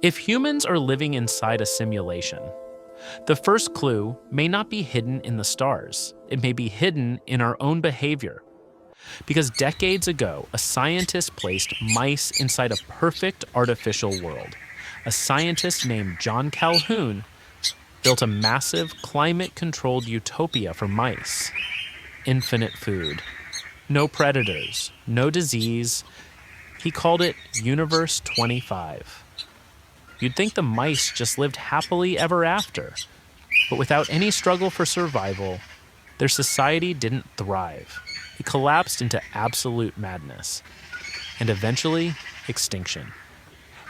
If humans are living inside a simulation, the first clue may not be hidden in the stars. It may be hidden in our own behavior. Because decades ago, a scientist placed mice inside a perfect artificial world. A scientist named John Calhoun built a massive climate-controlled utopia for mice. Infinite food, no predators, no disease. He called it Universe 25. You'd think the mice just lived happily ever after, but without any struggle for survival, their society didn't thrive. It collapsed into absolute madness, and eventually, extinction.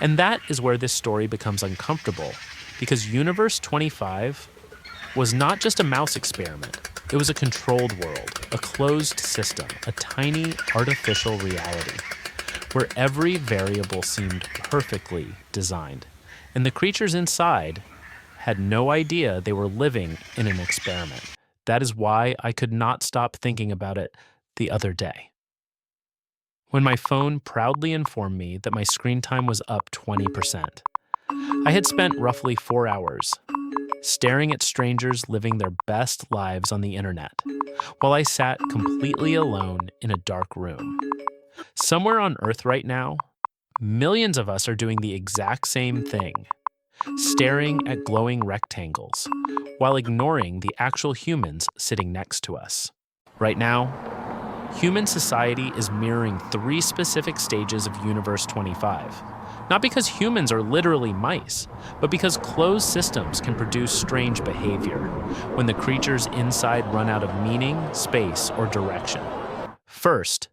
And that is where this story becomes uncomfortable, because Universe 25 was not just a mouse experiment. It was a controlled world, a closed system, a tiny artificial reality, where every variable seemed perfectly designed. And the creatures inside had no idea they were living in an experiment. That is why I could not stop thinking about it the other day, when my phone proudly informed me that my screen time was up 20%. I had spent roughly 4 hours staring at strangers living their best lives on the internet, while I sat completely alone in a dark room. Somewhere on Earth right now, millions of us are doing the exact same thing, staring at glowing rectangles, while ignoring the actual humans sitting next to us. Right now, human society is mirroring 3 specific stages of Universe 25. Not because humans are literally mice, but because closed systems can produce strange behavior when the creatures inside run out of meaning, space, or direction. First,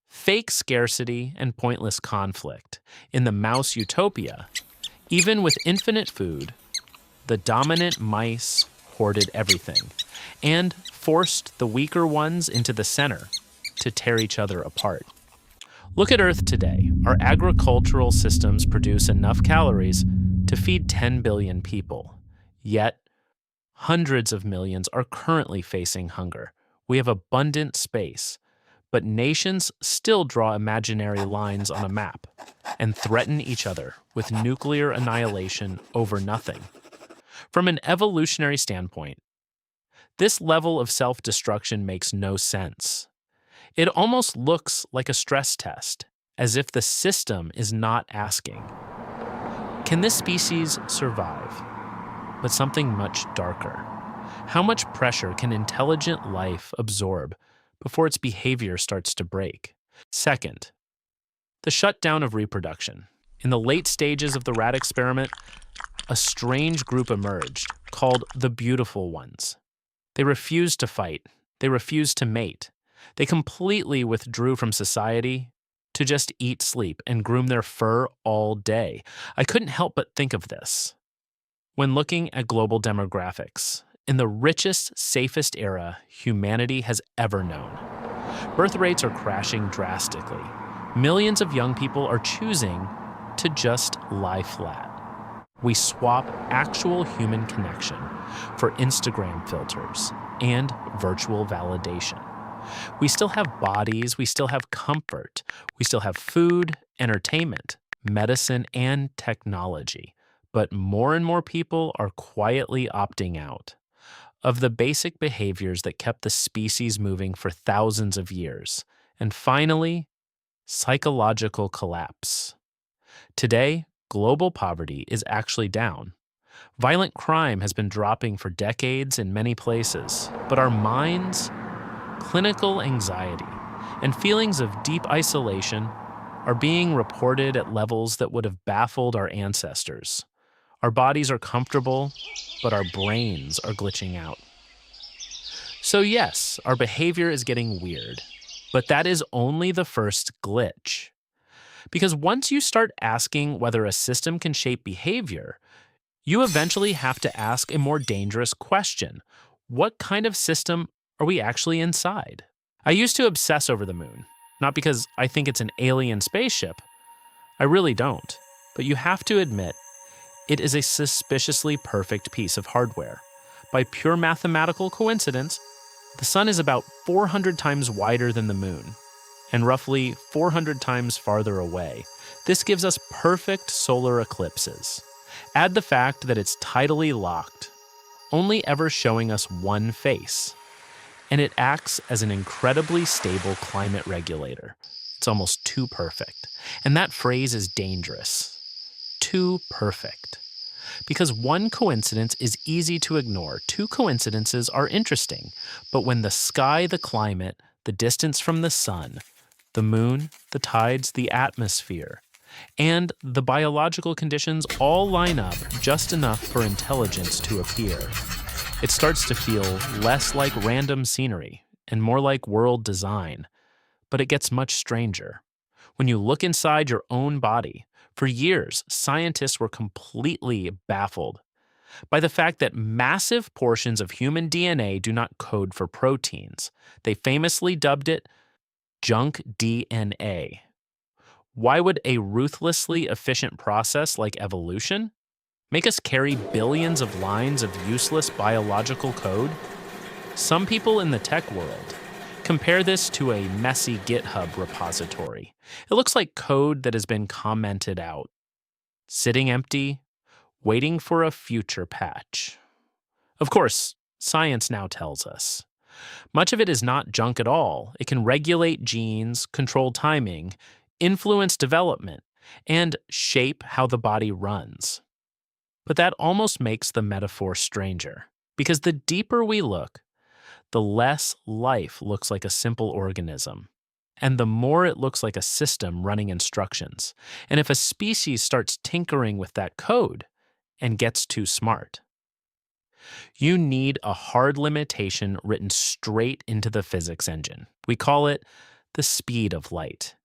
fake scarcity and pointless conflict. In the mouse utopia, even with infinite food, the dominant mice hoarded everything and forced the weaker ones into the center to tear each other apart. Look at Earth today. Our agricultural systems produce enough calories to feed 10 billion people. Yet, hundreds of millions are currently facing hunger. We have abundant space, but nations still draw imaginary lines on a map and threaten each other with nuclear annihilation over nothing. From an evolutionary standpoint, this level of self-destruction makes no sense. It almost looks like a stress test, as if the system is not asking, can this species survive? But something much darker. How much pressure can intelligent life absorb before its behavior starts to break? Second, the shutdown of reproduction. In the late stages of the rat experiment, a strange group emerged called the beautiful ones. They refused to fight. They refused to mate. They completely withdrew from society to just eat, sleep, and groom their fur all day. I couldn't help but think of this when looking at global demographics. In the richest, safest era humanity has ever known, birth rates are crashing drastically. Millions of young people are choosing to just lie flat. We swap actual human connection for Instagram filters and virtual validation. We still have bodies, we still have comfort, we still have food, entertainment, medicine, and technology. But more and more people are quietly opting out of the basic behaviors that kept the species moving for thousands of years. And finally, psychological collapse. Today, global poverty is actually down. Violent crime has been dropping for decades in many places, but our minds, clinical anxiety, and feelings of deep isolation are being reported at levels that would have baffled our ancestors. Our bodies are comfortable, but our brains are glitching out. So yes, our behavior is getting weird, but that is only the first glitch. Because once you start asking whether a system can shape behavior, you eventually have to ask a more dangerous question. What kind of system are we actually inside? I used to obsess over the moon, not because I think it's an alien spaceship. I really don't. But you have to admit, it is a suspiciously perfect piece of hardware. By pure mathematical coincidence, the sun is about 400 times wider than the moon, and roughly 400 times farther away. This gives us perfect solar eclipses. Add the fact that it's tidally locked, only ever showing us one face, and it acts as an incredibly stable climate regulator. It's almost too perfect. And that phrase is dangerous. Too perfect. Because one coincidence is easy to ignore. Two coincidences are interesting. But when the sky, the climate, the distance from the sun, the moon, the tides, the atmosphere, and the biological conditions all line up just enough for intelligence to appear, it starts to feel less like random scenery and more like world design. But it gets much stranger. When you look inside your own body, for years, scientists were completely baffled by the fact that massive portions of human DNA do not code for proteins. They famously dubbed it junk DNA. Why would a ruthlessly efficient process like evolution make us carry billions of lines of useless biological code? Some people in the tech world compare this to a messy GitHub repository. It looks like code that has been commented out, sitting empty, waiting for a future patch. Of course, science now tells us much of it is not junk at all. It can regulate genes, control timing, influence development, and shape how the body runs. But that almost makes the metaphor stranger, because the deeper we look, the less life looks like a simple organism, and the more it looks like a system running instructions. And if a species starts tinkering with that code and gets too smart, you need a hard limitation written straight into the physics engine. We call it the speed of light.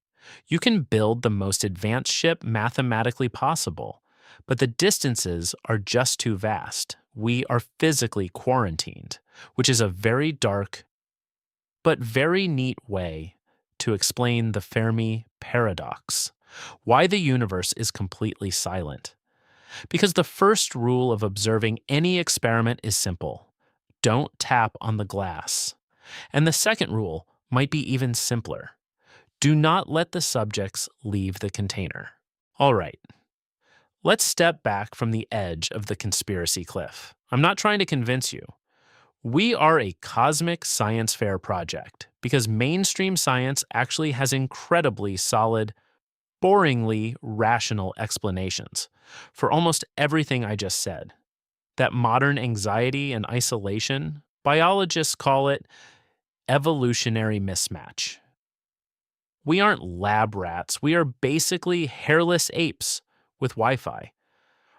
You can build the most advanced ship mathematically possible, but the distances are just too vast. We are physically quarantined, which is a very dark but very neat way to explain the Fermi paradox, why the universe is completely silent. Because the first rule of observing any experiment is simple: don't tap on the glass. And the second rule might be even simpler: do not let the subjects leave the container. All right, let's step back from the edge of the conspiracy cliff. I'm not trying to convince you. We are a cosmic science fair project because mainstream science actually has incredibly solid, boringly rational explanations for almost everything I just said. That modern anxiety and isolation, biologists call it evolutionary mismatch. We aren't lab rats. We are basically hairless apes with Wi-Fi.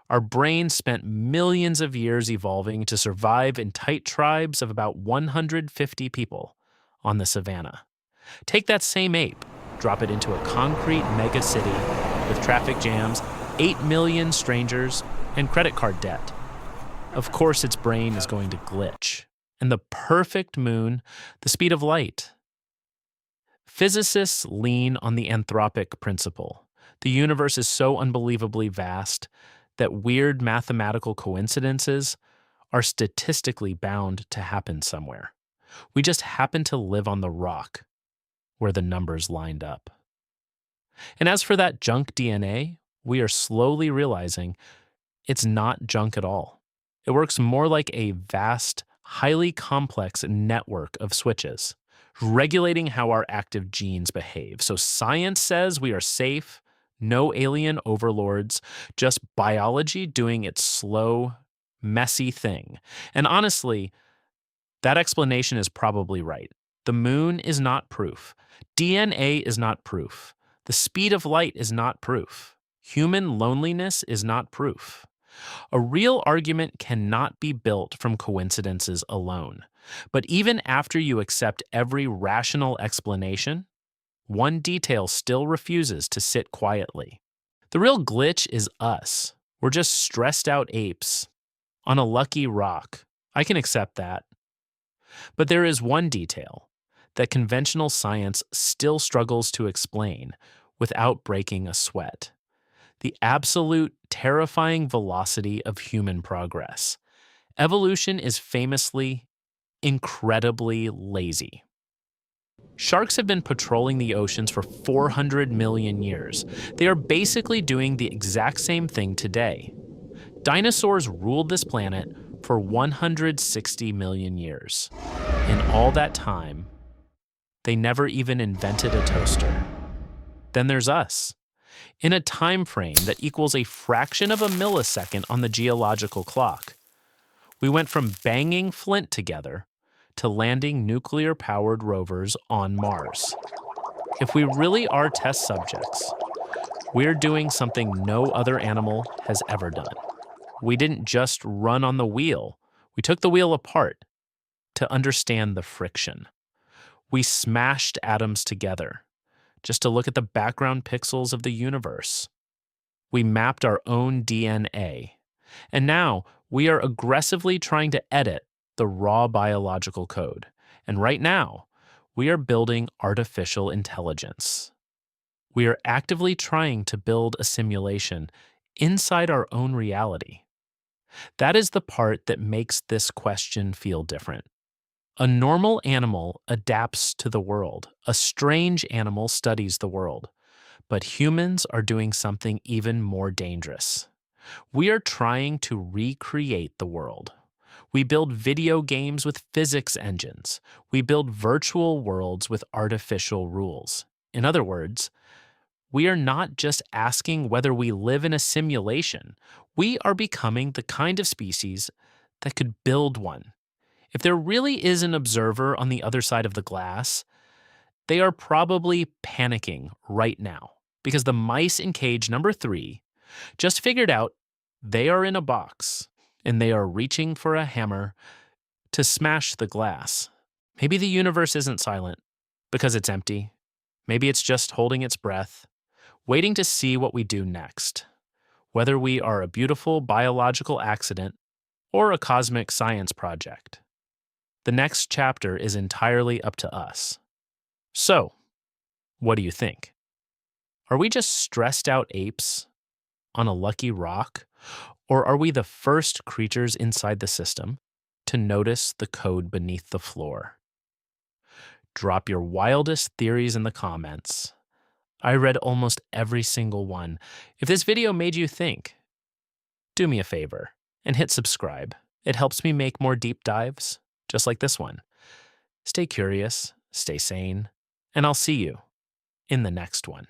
Our brains spent millions of years evolving to survive in tight tribes of about 150 people on the savannah. Take that same ape, drop it into a concrete megacity with traffic jams, 8 million strangers, and credit card debt. Of course, its brain is going to glitch. And the perfect moon, the speed of light. Physicists lean on the anthropic principle. The universe is so unbelievably vast that weird mathematical coincidences are statistically bound to happen somewhere. We just happen to live on the rock where the numbers lined up. And as for that junk DNA, we are slowly realizing it's not junk at all. It works more like a vast, highly complex network of switches, regulating how our active genes behave. So science says we are safe, no alien overlords, just biology doing its slow, messy thing. And honestly, that explanation is probably right. The moon is not proof. DNA is not proof. The speed of light is not proof. Human loneliness is not proof. A real argument cannot be built from coincidences alone. But even after you accept every rational explanation, one detail still refuses to sit quietly. The real glitch is us. We're just stressed out apes on a lucky rock. I can accept that. But there is one detail that conventional science still struggles to explain without breaking a sweat: the absolute terrifying velocity of human progress. Evolution is famously incredibly lazy. Sharks have been patrolling the oceans for 400 million years. They are basically doing the exact same thing today. Dinosaurs ruled this planet for 160 million years. In all that time, they never even invented a toaster. Then there's us. In a time frame that equals a fraction of a millisecond on the geological clock, we went from banging flint together to landing nuclear-powered rovers on Mars. If we really are test subjects, we're doing something no other animal has ever done. We didn't just run on the wheel. We took the wheel apart to understand the friction. We smashed atoms together just to look at the background pixels of the universe. We mapped our own DNA. And now we are aggressively trying to edit the raw biological code. And right now, we are building artificial intelligence. We are actively trying to build a simulation inside our own reality. That is the part that makes this question feel different. A normal animal adapts to the world. A strange animal studies the world. But humans are doing something even more dangerous. We are trying to recreate the world. We build video games with physics engines. We build virtual worlds with artificial rules. In other words, we are not just asking whether we live in a simulation. We are becoming the kind of species that could build one. If there really is an observer on the other side of the glass, they are probably panicking right now because the mice in cage number 3 just figured out they are in a box and they are reaching for a hammer to smash the glass. Maybe the universe isn't silent because it's empty. Maybe it's just holding its breath, waiting to see what we do next. Whether we are a beautiful biological accident or a cosmic science project. The next chapter is entirely up to us. So, what do you think? Are we just stressed out apes on a lucky rock? Or are we the first creatures inside the system to notice the code beneath the floor? Drop your wildest theories in the comments. I read almost every single one. If this video made you think, do me a favor and hit subscribe. It helps me make more deep dives, just like this one. Stay curious, stay sane, and I'll see you in the next one.